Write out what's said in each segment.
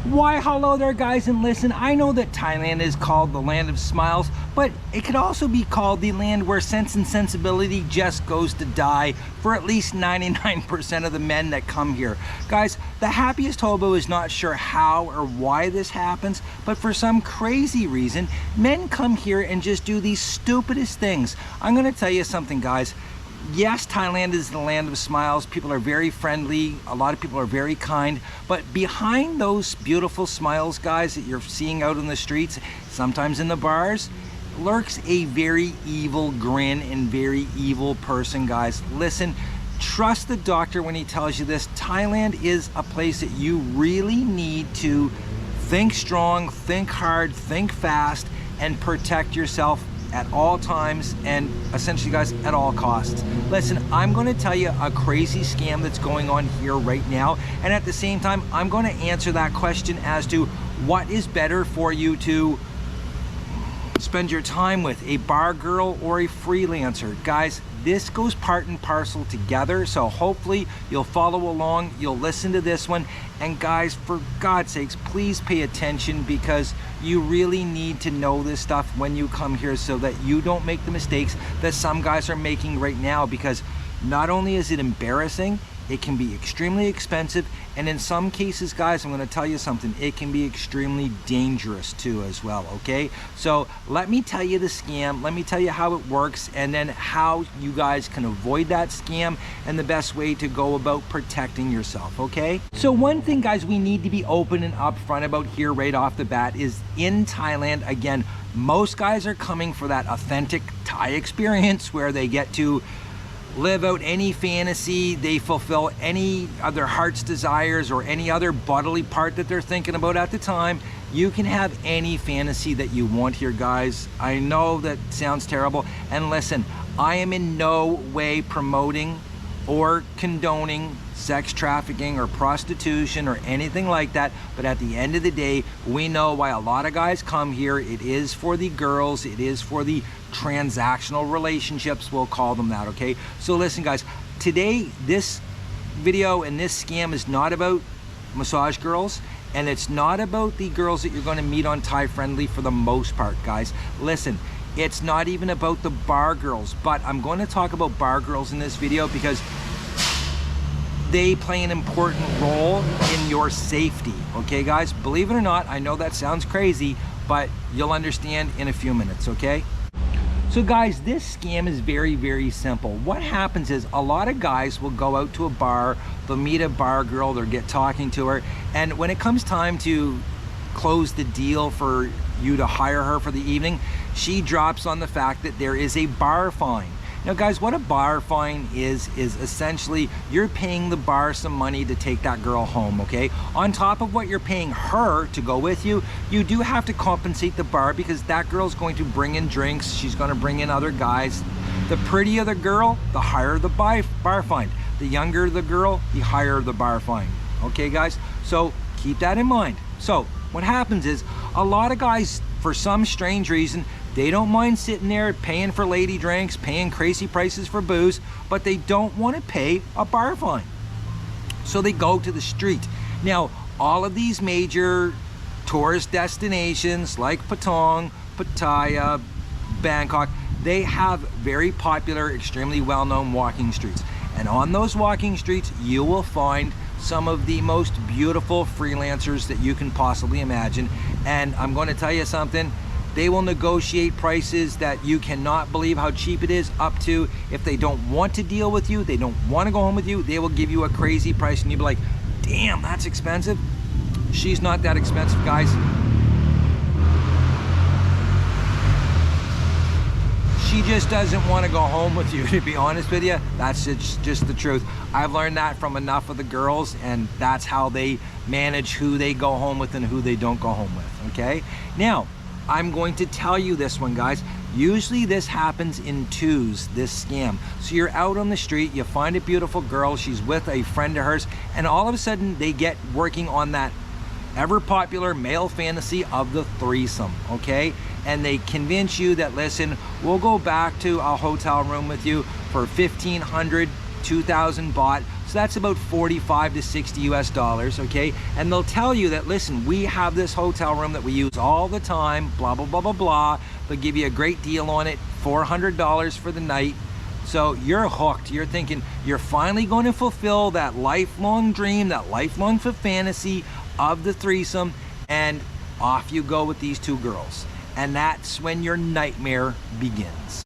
Why, hello there guys, and listen, I know that Thailand is called the land of smiles, but it could also be called the land where sense and sensibility just goes to die for at least 99% of the men that come here. Guys, the happiest hobo is not sure how or why this happens, but for some crazy reason, men come here and just do these stupidest things. I'm gonna tell you something, guys. Yes, Thailand is the land of smiles. People are very friendly. A lot of people are very kind. But behind those beautiful smiles, guys, that you're seeing out in the streets, sometimes in the bars, lurks a very evil grin and very evil person, guys. Listen, trust the doctor when he tells you this. Thailand is a place that you really need to think strong, think hard, think fast, and protect yourself at all times, and essentially, guys, at all costs. Listen, I'm going to tell you a crazy scam that's going on here right now, and at the same time, I'm going to answer that question as to what is better for you to spend your time with, a bar girl or a freelancer. Guys, this goes part and parcel together, so hopefully you'll follow along, you'll listen to this one, and guys, for God's sakes, please pay attention, because you really need to know this stuff when you come here so that you don't make the mistakes that some guys are making right now, because not only is it embarrassing, it can be extremely expensive, and in some cases, guys, I'm going to tell you something, it can be extremely dangerous too as well, okay? So let me tell you the scam, let me tell you how it works, and then how you guys can avoid that scam and the best way to go about protecting yourself, okay? So one thing, guys, we need to be open and upfront about here right off the bat is in Thailand, again, most guys are coming for that authentic Thai experience where they get to live out any fantasy, they fulfill any of their heart's desires or any other bodily part that they're thinking about at the time. You can have any fantasy that you want here, guys. I know that sounds terrible, and listen, I am in no way promoting or condoning sex trafficking or prostitution or anything like that, but at the end of the day, we know why a lot of guys come here. It is for the girls, it is for the transactional relationships, we'll call them that, okay? So listen, guys, today this video and this scam is not about massage girls, and it's not about the girls that you're going to meet on Thai Friendly for the most part, guys. Listen, it's not even about the bar girls, but I'm going to talk about bar girls in this video because they play an important role in your safety, okay, guys? Believe it or not, I know that sounds crazy, but you'll understand in a few minutes, okay? So guys, this scam is very, very simple. What happens is a lot of guys will go out to a bar, they'll meet a bar girl, they'll get talking to her, and when it comes time to close the deal for you to hire her for the evening, she drops on the fact that there is a bar fine. Now guys, what a bar fine is essentially you're paying the bar some money to take that girl home, okay? On top of what you're paying her to go with you, you do have to compensate the bar because that girl's going to bring in drinks, she's gonna bring in other guys. The prettier the girl, the higher the bar fine. The younger the girl, the higher the bar fine. Okay guys, so keep that in mind. So what happens is a lot of guys, for some strange reason, they don't mind sitting there paying for lady drinks, paying crazy prices for booze, but they don't want to pay a bar fine. So they go to the street. Now, all of these major tourist destinations like Patong, Pattaya, Bangkok, they have very popular, extremely well-known walking streets. And on those walking streets, you will find some of the most beautiful freelancers that you can possibly imagine. And I'm going to tell you something, they will negotiate prices that you cannot believe how cheap it is, up to, if they don't want to deal with you, they don't want to go home with you, they will give you a crazy price and you'll be like, damn, that's expensive. She's not that expensive, guys. She just doesn't want to go home with you, to be honest with you. That's just the truth. I've learned that from enough of the girls, and that's how they manage who they go home with and who they don't go home with, okay? Now, I'm going to tell you this one, guys. Usually this happens in twos, this scam. So you're out on the street, you find a beautiful girl, she's with a friend of hers, and all of a sudden they get working on that ever popular male fantasy of the threesome, okay? And they convince you that, listen, we'll go back to a hotel room with you for 1,500, 2,000 baht, So that's about 45 to 60 US dollars, okay? And they'll tell you that, listen, we have this hotel room that we use all the time, blah, blah, blah, blah, blah. They'll give you a great deal on it, $400 for the night. So you're hooked. You're thinking you're finally going to fulfill that lifelong dream, that lifelong fantasy of the threesome, and off you go with these two girls. And that's when your nightmare begins.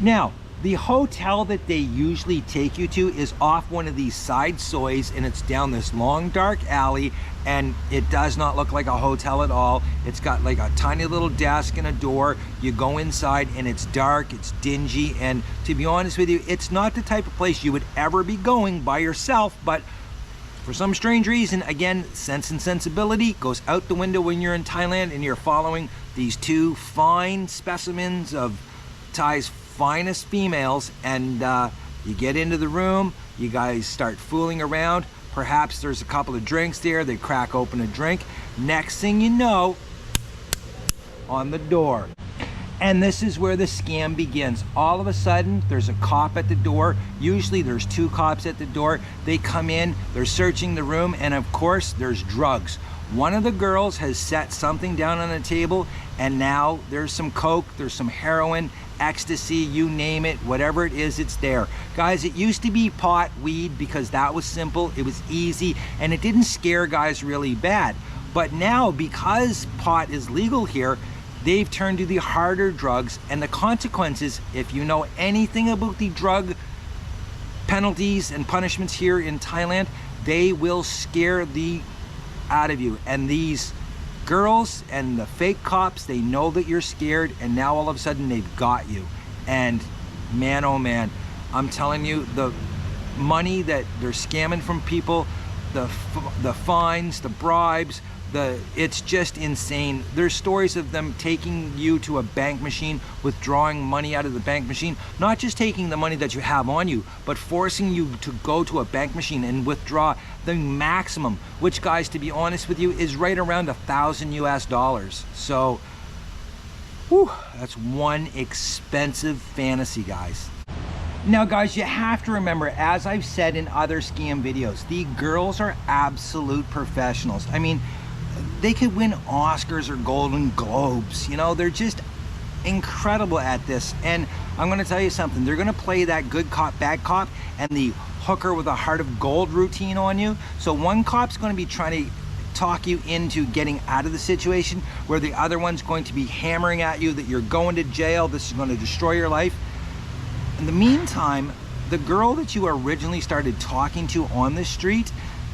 Now, the hotel that they usually take you to is off one of these side soys, and it's down this long dark alley, and it does not look like a hotel at all. It's got like a tiny little desk and a door. You go inside and it's dark, it's dingy, and to be honest with you, it's not the type of place you would ever be going by yourself. But for some strange reason, again, sense and sensibility goes out the window when you're in Thailand and you're following these two fine specimens of Thai's finest females, and you get into the room, you guys start fooling around. Perhaps there's a couple of drinks there, they crack open a drink. Next thing you know, on the door. And this is where the scam begins. All of a sudden, there's a cop at the door. Usually there's two cops at the door. They come in, they're searching the room, and of course, there's drugs. One of the girls has set something down on the table, and now there's some coke, there's some heroin, ecstasy, you name it, whatever it is, it's there. Guys, it used to be pot, weed, because that was simple, it was easy, and it didn't scare guys really bad. But now, because pot is legal here, they've turned to the harder drugs, and the consequences, if you know anything about the drug penalties and punishments here in Thailand, they will scare the out of you. And these girls and the fake cops, they know that you're scared, and now all of a sudden they've got you. And man, oh man, I'm telling you, the money that they're scamming from people, the fines, the bribes, it's just insane. There's stories of them taking you to a bank machine, withdrawing money out of the bank machine, not just taking the money that you have on you, but forcing you to go to a bank machine and withdraw the maximum, which, guys, to be honest with you, is right around $1,000 US. So, whew, that's one expensive fantasy, guys. Now, guys, you have to remember, as I've said in other scam videos, the girls are absolute professionals. I mean, they could win Oscars or Golden Globes. You know, they're just incredible at this. And I'm going to tell you something. They're going to play that good cop, bad cop, and the hooker with a heart of gold routine on you. So one cop's going to be trying to talk you into getting out of the situation, where the other one's going to be hammering at you that you're going to jail, this is going to destroy your life. In the meantime, the girl that you originally started talking to on the street,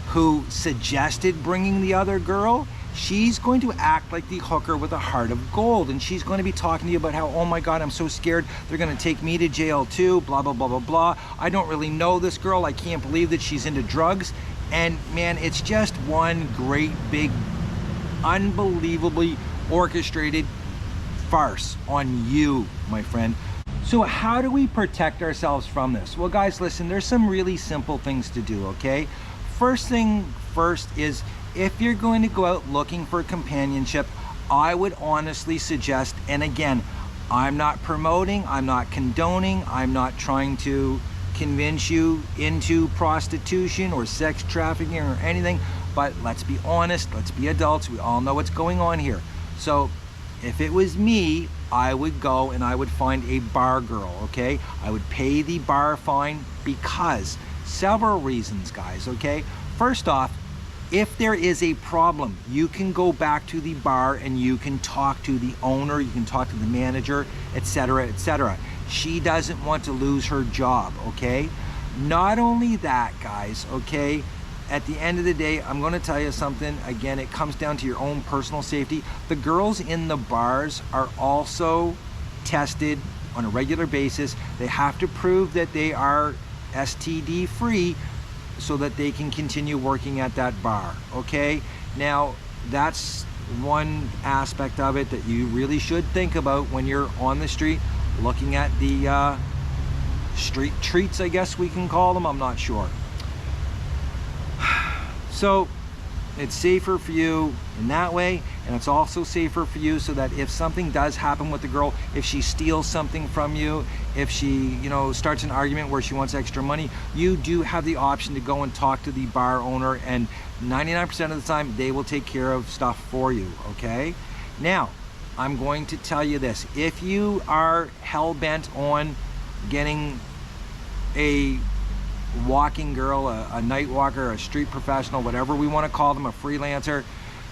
who suggested bringing the other girl, she's going to act like the hooker with a heart of gold, and she's going to be talking to you about how, oh my God, I'm so scared, they're going to take me to jail too, blah, blah, blah, blah, blah. I don't really know this girl, I can't believe that she's into drugs. And man, it's just one great big, unbelievably orchestrated farce on you, my friend. So how do we protect ourselves from this? Well, guys, listen, there's some really simple things to do, okay? First thing first is, if you're going to go out looking for companionship, I would honestly suggest, and again, I'm not promoting, I'm not condoning, I'm not trying to convince you into prostitution or sex trafficking or anything, but let's be honest, let's be adults, we all know what's going on here. So if it was me, I would go and I would find a bar girl, okay? I would pay the bar fine, because several reasons, guys, okay? First off, if there is a problem, you can go back to the bar and you can talk to the owner, you can talk to the manager, etc., etc. She doesn't want to lose her job, okay? Not only that, guys, okay? At the end of the day, I'm going to tell you something. Again, it comes down to your own personal safety. The girls in the bars are also tested on a regular basis. They have to prove that they are STD free so that they can continue working at that bar, okay? Now, that's one aspect of it that you really should think about when you're on the street looking at the street treats, I guess we can call them, I'm not sure. So It's safer for you in that way, and it's also safer for you so that if something does happen with the girl, if she steals something from you, if she, you know, starts an argument where she wants extra money, you do have the option to go and talk to the bar owner, and 99% of the time they will take care of stuff for you, okay? Now, I'm going to tell you this. If you are hell-bent on getting a walking girl, a night walker, a street professional, whatever we want to call them, a freelancer,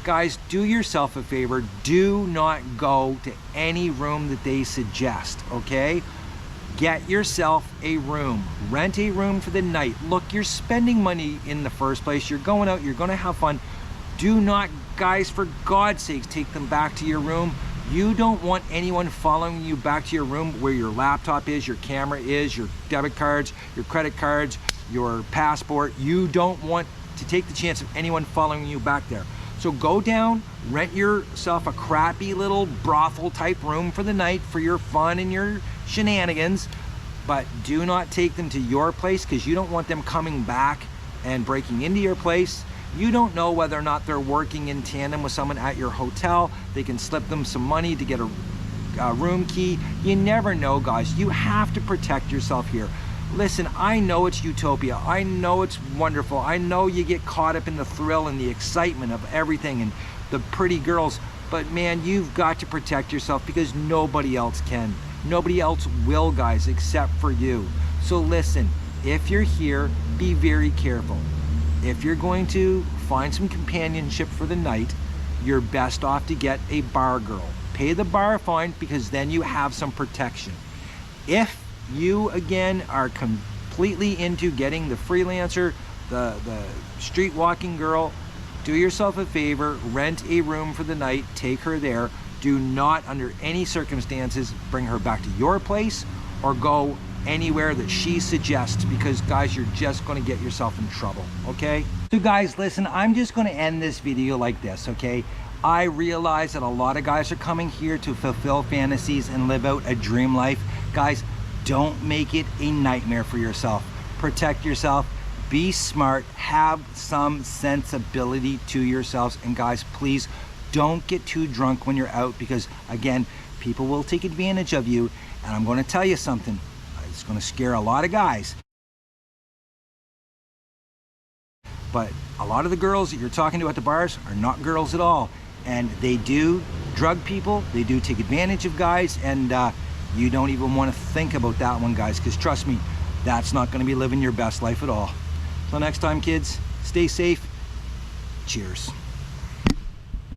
guys, do yourself a favor. Do not go to any room that they suggest, okay? Get yourself a room. Rent a room for the night. Look, you're spending money in the first place. You're going out, you're going to have fun. Do not, guys, for God's sakes, take them back to your room. You don't want anyone following you back to your room where your laptop is, your camera is, your debit cards, your credit cards, your passport. You don't want to take the chance of anyone following you back there. So go down, rent yourself a crappy little brothel type room for the night for your fun and your shenanigans, but do not take them to your place, because you don't want them coming back and breaking into your place. You don't know whether or not they're working in tandem with someone at your hotel. They can slip them some money to get a room key. You never know, guys. You have to protect yourself here. Listen, I know it's utopia. I know it's wonderful. I know you get caught up in the thrill and the excitement of everything and the pretty girls, but man, you've got to protect yourself, because nobody else can. Nobody else will, guys, except for you. So listen, if you're here, be very careful. If you're going to find some companionship for the night, you're best off to get a bar girl. Pay the bar fine, because then you have some protection. If you, again, are completely into getting the freelancer, the street walking girl, do yourself a favor, rent a room for the night, take her there. Do not, under any circumstances, bring her back to your place or go anywhere that she suggests, because guys, you're just going to get yourself in trouble, okay? So guys, listen, I'm just going to end this video like this, okay? I realize that a lot of guys are coming here to fulfill fantasies and live out a dream life. Guys, don't make it a nightmare for yourself. Protect yourself, be smart, have some sensibility to yourselves, and guys, please don't get too drunk when you're out, because again, people will take advantage of you. And I'm going to tell you something. It's going to scare a lot of guys, but a lot of the girls that you're talking to at the bars are not girls at all, and they do drug people, they do take advantage of guys, and you don't even want to think about that one, guys, because trust me, that's not going to be living your best life at all. Till next time, kids, stay safe. Cheers.